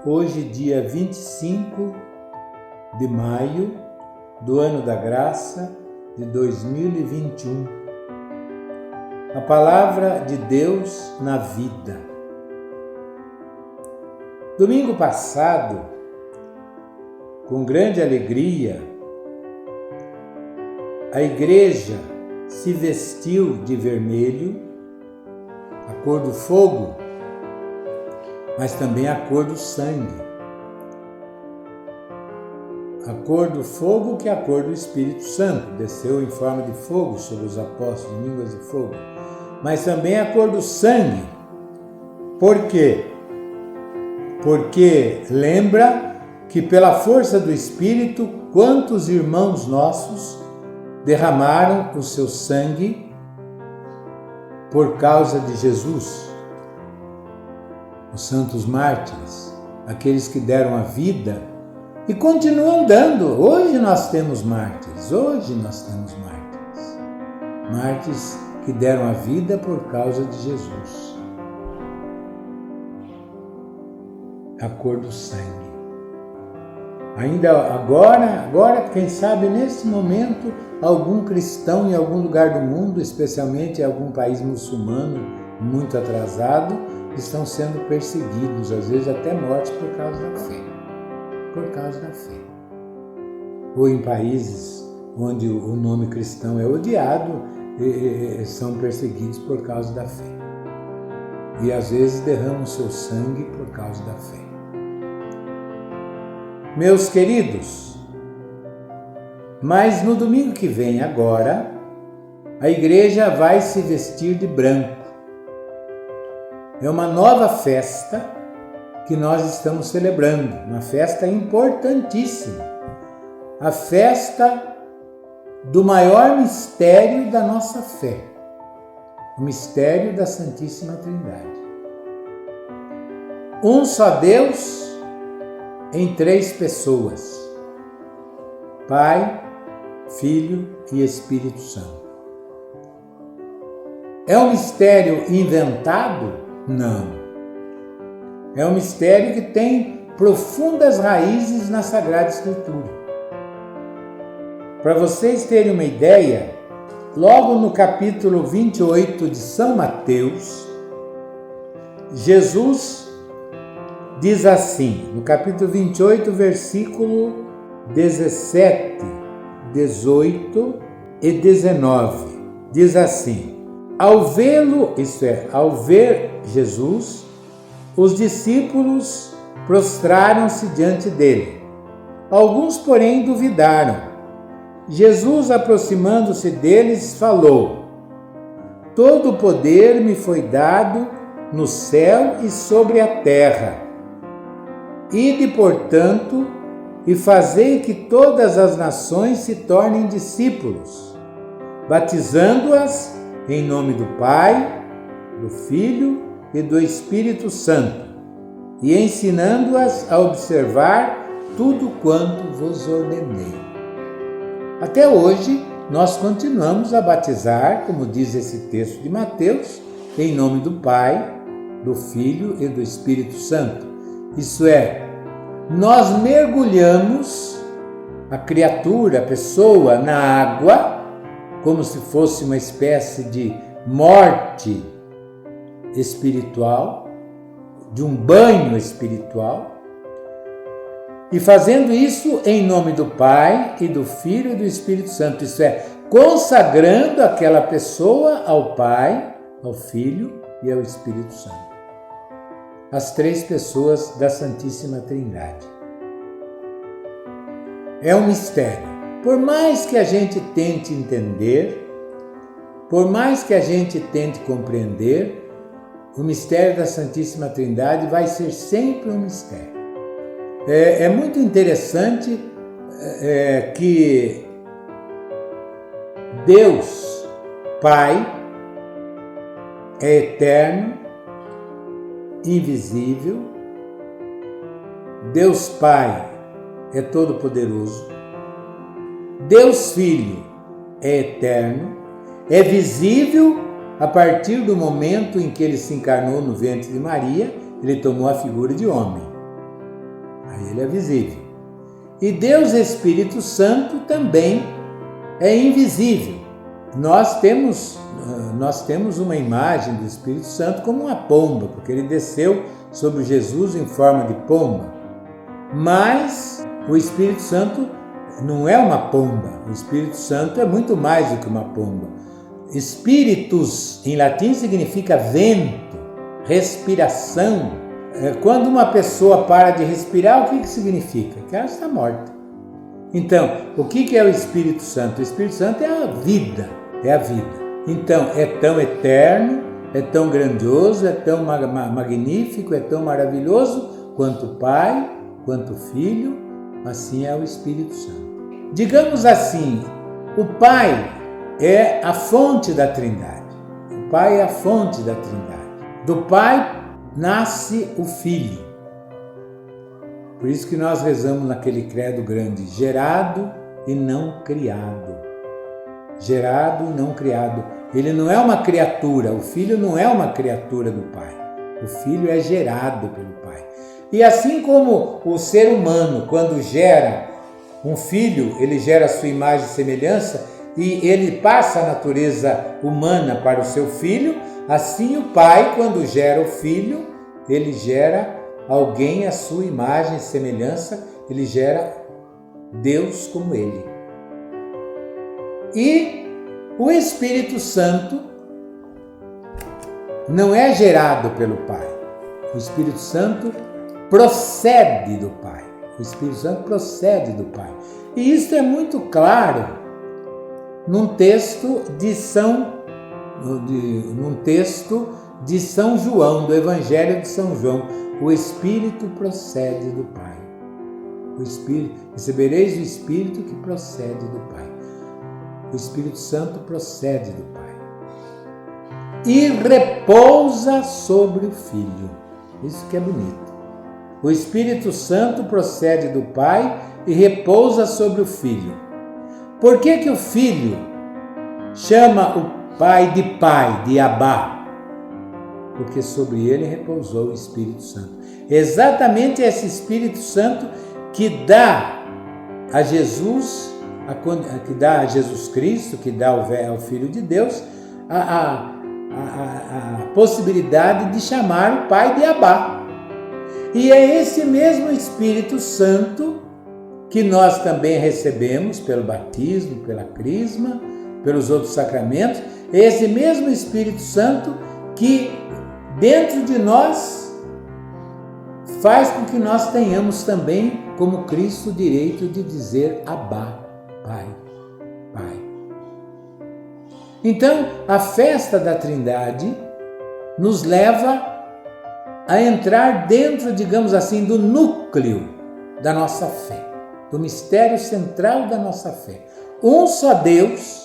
Hoje, dia 25 de maio do ano da graça de 2021. A palavra de Deus na vida. Domingo passado, com grande alegria, a igreja se vestiu de vermelho, a cor do fogo, mas também a cor do sangue. A cor do fogo, que é a cor do Espírito Santo, desceu em forma de fogo sobre os apóstolos, em línguas de fogo. Mas também a cor do sangue. Por quê? Porque lembra que pela força do Espírito, quantos irmãos nossos derramaram o seu sangue por causa de Jesus? Os santos mártires, aqueles que deram a vida e continuam dando. Hoje nós temos mártires, mártires que deram a vida por causa de Jesus. A cor do sangue. Ainda agora, quem sabe nesse momento, algum cristão em algum lugar do mundo, especialmente em algum país muçulmano muito atrasado, estão sendo perseguidos, às vezes até mortos por causa da fé. Ou em países onde o nome cristão é odiado, são perseguidos por causa da fé. E às vezes derramam seu sangue por causa da fé. Meus queridos, mas no domingo que vem agora, a igreja vai se vestir de branco. É uma nova festa que nós estamos celebrando, uma festa importantíssima, a festa do maior mistério da nossa fé, o mistério da Santíssima Trindade. Um só Deus em três pessoas, Pai, Filho e Espírito Santo. É um mistério inventado? Não. É um mistério que tem profundas raízes na Sagrada Escritura. Para vocês terem uma ideia, logo no capítulo 28 de São Mateus, Jesus diz assim, no capítulo 28, versículo 17, 18 e 19, diz assim: ao vê-lo, isto é, ao ver Jesus, os discípulos prostraram-se diante dele. Alguns, porém, duvidaram. Jesus, aproximando-se deles, falou: todo o poder me foi dado no céu e sobre a terra. Ide, portanto, e fazei que todas as nações se tornem discípulos, batizando-as em nome do Pai, do Filho e do Espírito Santo, e ensinando-as a observar tudo quanto vos ordenei. Até hoje, nós continuamos a batizar, como diz esse texto de Mateus, em nome do Pai, do Filho e do Espírito Santo. Isso é, nós mergulhamos a criatura, a pessoa, na água, como se fosse uma espécie de morte espiritual, de um banho espiritual, e fazendo isso em nome do Pai e do Filho e do Espírito Santo, isso é, consagrando aquela pessoa ao Pai, ao Filho e ao Espírito Santo. As três pessoas da Santíssima Trindade. É um mistério. Por mais que a gente tente entender, por mais que a gente tente compreender, o mistério da Santíssima Trindade vai ser sempre um mistério. É muito interessante que Deus Pai é eterno, invisível. Deus Pai é todo-poderoso. Deus Filho é eterno, é visível a partir do momento em que ele se encarnou no ventre de Maria, ele tomou a figura de homem. Aí ele é visível. E Deus Espírito Santo também é invisível. Nós temos uma imagem do Espírito Santo como uma pomba, porque ele desceu sobre Jesus em forma de pomba. Mas o Espírito Santo não é uma pomba. O Espírito Santo é muito mais do que uma pomba. Spiritus, em latim, significa vento, respiração. Quando uma pessoa para de respirar, o que significa? Que ela está morta. Então, o que é o Espírito Santo? O Espírito Santo é a vida, Então, é tão eterno, é tão grandioso, é tão magnífico, é tão maravilhoso quanto o Pai, quanto o Filho, assim é o Espírito Santo. Digamos assim, o Pai é a fonte da Trindade. O Pai é a fonte da Trindade. Do Pai nasce o Filho. Por isso que nós rezamos naquele credo grande, gerado e não criado. Gerado e não criado. Ele não é uma criatura, o Filho não é uma criatura do Pai. O Filho é gerado pelo Pai. E assim como o ser humano, quando gera um filho, ele gera a sua imagem e semelhança e ele passa a natureza humana para o seu filho, assim o Pai, quando gera o Filho, ele gera alguém à sua imagem e semelhança, ele gera Deus como ele. E o Espírito Santo não é gerado pelo Pai. O Espírito Santo procede do Pai. O Espírito Santo procede do Pai. E isso é muito claro num texto de São João, do Evangelho de São João. O Espírito procede do Pai. O Espírito, recebereis o Espírito que procede do Pai. O Espírito Santo procede do Pai. E repousa sobre o Filho. Isso que é bonito. O Espírito Santo procede do Pai e repousa sobre o Filho. Por que o Filho chama o Pai, de Abá? Porque sobre ele repousou o Espírito Santo. Exatamente esse Espírito Santo que dá a Jesus, que dá a Jesus Cristo, que dá ao Filho de Deus, a possibilidade de chamar o Pai de Abá. E é esse mesmo Espírito Santo que nós também recebemos pelo batismo, pela crisma, pelos outros sacramentos, é esse mesmo Espírito Santo que dentro de nós faz com que nós tenhamos também, como Cristo, o direito de dizer Abá, Pai, Pai. Então, a festa da Trindade nos leva a entrar dentro, digamos assim, do núcleo da nossa fé, do mistério central da nossa fé. Um só Deus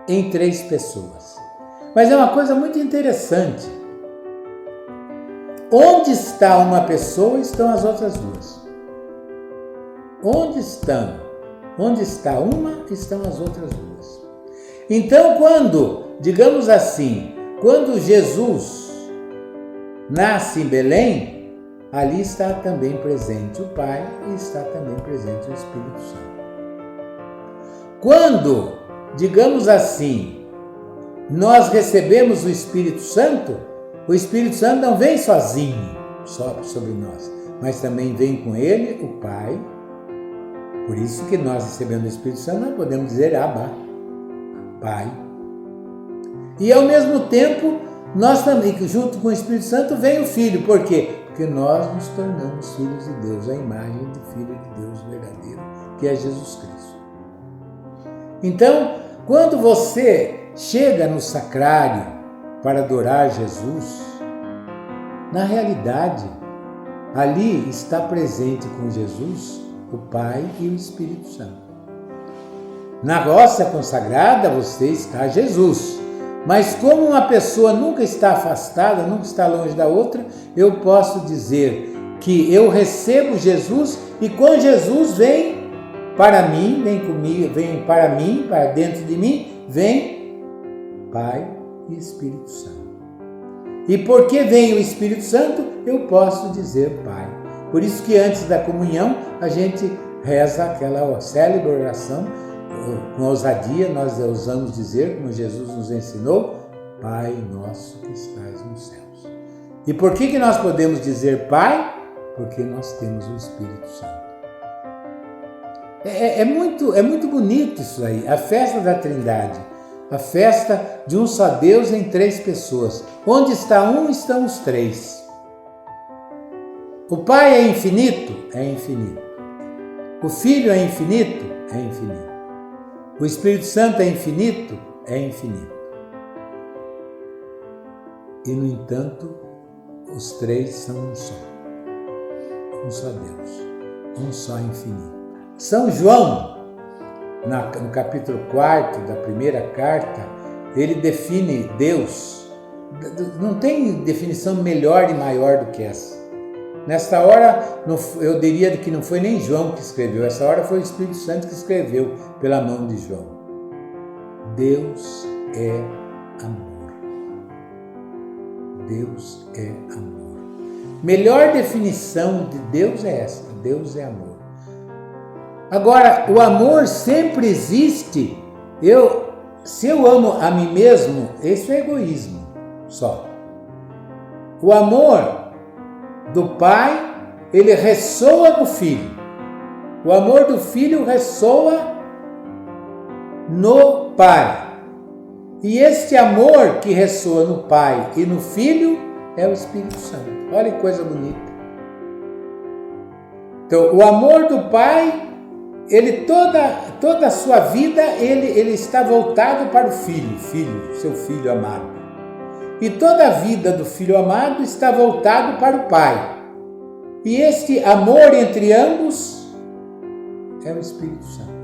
em três pessoas. Mas é uma coisa muito interessante. Onde está uma pessoa, estão as outras duas. Onde está uma, estão as outras duas. Então, digamos assim, quando Jesus nasce em Belém, ali está também presente o Pai e está também presente o Espírito Santo. Quando, digamos assim, nós recebemos o Espírito Santo não vem sozinho só sobre nós, mas também vem com ele o Pai. Por isso que nós recebendo o Espírito Santo, nós podemos dizer Abba, Pai. E ao mesmo tempo, nós também, junto com o Espírito Santo, vem o Filho. Por quê? Porque nós nos tornamos filhos de Deus, a imagem do Filho de Deus verdadeiro, que é Jesus Cristo. Então, quando você chega no sacrário para adorar Jesus, na realidade, ali está presente com Jesus o Pai e o Espírito Santo. Na hóstia consagrada, você está Jesus. Mas como uma pessoa nunca está afastada, nunca está longe da outra, eu posso dizer que eu recebo Jesus e com Jesus vem para mim, vem comigo, vem para mim, para dentro de mim, vem Pai e Espírito Santo. E porque vem o Espírito Santo, eu posso dizer Pai. Por isso que antes da comunhão a gente reza aquela célebre oração, com ousadia nós ousamos dizer, como Jesus nos ensinou, Pai nosso que estás nos céus. E por que nós podemos dizer Pai? Porque nós temos o Espírito Santo. É muito bonito isso aí, a festa da Trindade, a festa de um só Deus em três pessoas. Onde está um, estão os três. O Pai é infinito? É infinito. O Filho é infinito? É infinito. O Espírito Santo é infinito? É infinito. E, no entanto, os três são um só. Um só Deus. Um só infinito. São João, no capítulo 4 da primeira carta, ele define Deus. Não tem definição melhor e maior do que essa. Nesta hora, eu diria que não foi nem João que escreveu, essa hora foi o Espírito Santo que escreveu pela mão de João. Deus é amor. Deus é amor. Melhor definição de Deus é esta: Deus é amor. Agora, o amor sempre existe. Se eu amo a mim mesmo, isso é egoísmo só. O amor do Pai, ele ressoa no Filho. O amor do Filho ressoa no Pai. E este amor que ressoa no Pai e no Filho é o Espírito Santo. Olha que coisa bonita. Então, o amor do Pai, ele toda a sua vida, ele está voltado para o Filho, seu Filho amado. E toda a vida do Filho amado está voltado para o Pai. E este amor entre ambos é o Espírito Santo.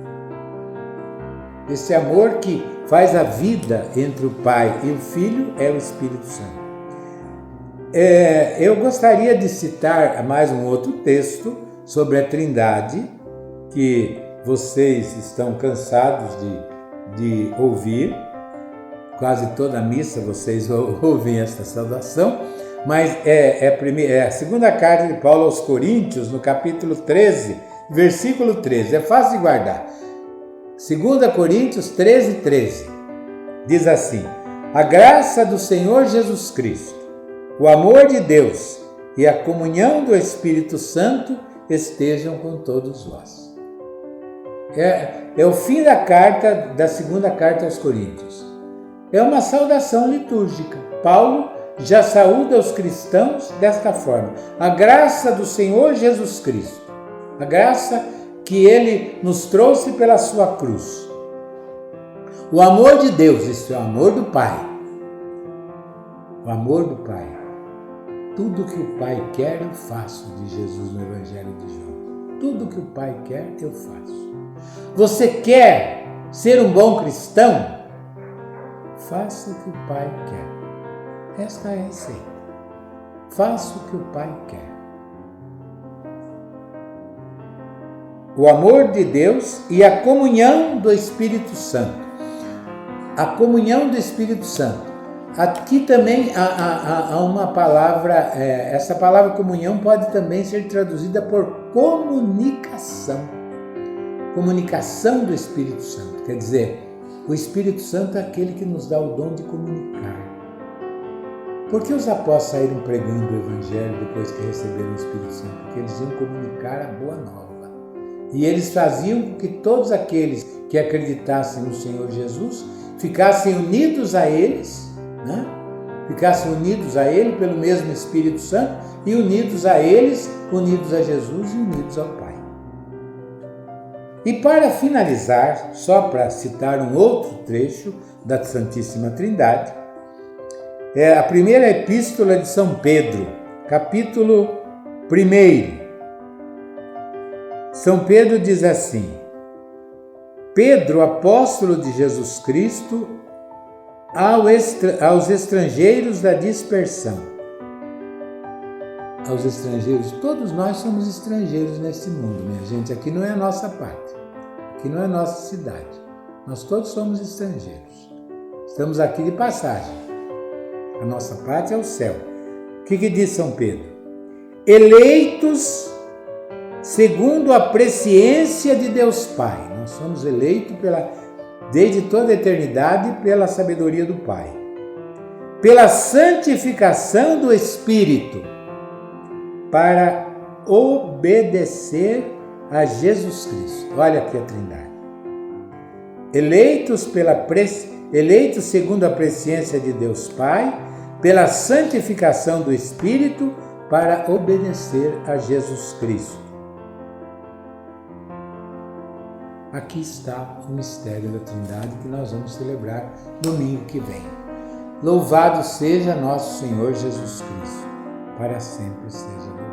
Esse amor que faz a vida entre o Pai e o Filho é o Espírito Santo. Eu gostaria de citar mais um outro texto sobre a Trindade, que vocês estão cansados de ouvir. Quase toda a missa vocês ouvem esta saudação, mas é a segunda carta de Paulo aos Coríntios, no capítulo 13, versículo 13. É fácil de guardar. 2 Coríntios 13, 13. Diz assim: a graça do Senhor Jesus Cristo, o amor de Deus e a comunhão do Espírito Santo estejam com todos vós. É o fim da segunda carta aos Coríntios. É uma saudação litúrgica. Paulo já saúda os cristãos desta forma: a graça do Senhor Jesus Cristo, a graça que Ele nos trouxe pela sua cruz, o amor de Deus, isso é o amor do Pai, o amor do Pai. Tudo que o Pai quer eu faço, diz Jesus no Evangelho de João. Tudo que o Pai quer eu faço. Você quer ser um bom cristão? Faça o que o Pai quer. Esta é a receita. Faça o que o Pai quer. O amor de Deus e a comunhão do Espírito Santo. A comunhão do Espírito Santo. Aqui também há uma palavra, essa palavra comunhão pode também ser traduzida por comunicação. Comunicação do Espírito Santo. Quer dizer, o Espírito Santo é aquele que nos dá o dom de comunicar. Por que os apóstolos saíram pregando o Evangelho depois que receberam o Espírito Santo? Porque eles iam comunicar a boa nova. E eles faziam com que todos aqueles que acreditassem no Senhor Jesus ficassem unidos a eles, né? Ficassem unidos a Ele pelo mesmo Espírito Santo e unidos a eles, unidos a Jesus e unidos ao Pai. E para finalizar, só para citar um outro trecho da Santíssima Trindade, é a primeira epístola de São Pedro, capítulo 1. São Pedro diz assim: Pedro, apóstolo de Jesus Cristo, aos estrangeiros da dispersão. Aos estrangeiros, todos nós somos estrangeiros nesse mundo, minha gente. Aqui não é a nossa pátria, aqui não é a nossa cidade. Nós todos somos estrangeiros. Estamos aqui de passagem. A nossa pátria é o céu. O que diz São Pedro? eleitos segundo a presciência de Deus Pai. Nós somos eleitos desde toda a eternidade pela sabedoria do Pai. Pela santificação do Espírito, para obedecer a Jesus Cristo. Olha aqui a Trindade. Eleitos segundo a presciência de Deus Pai, pela santificação do Espírito, para obedecer a Jesus Cristo. Aqui está o mistério da Trindade que nós vamos celebrar domingo que vem. Louvado seja nosso Senhor Jesus Cristo, para sempre seja louvado.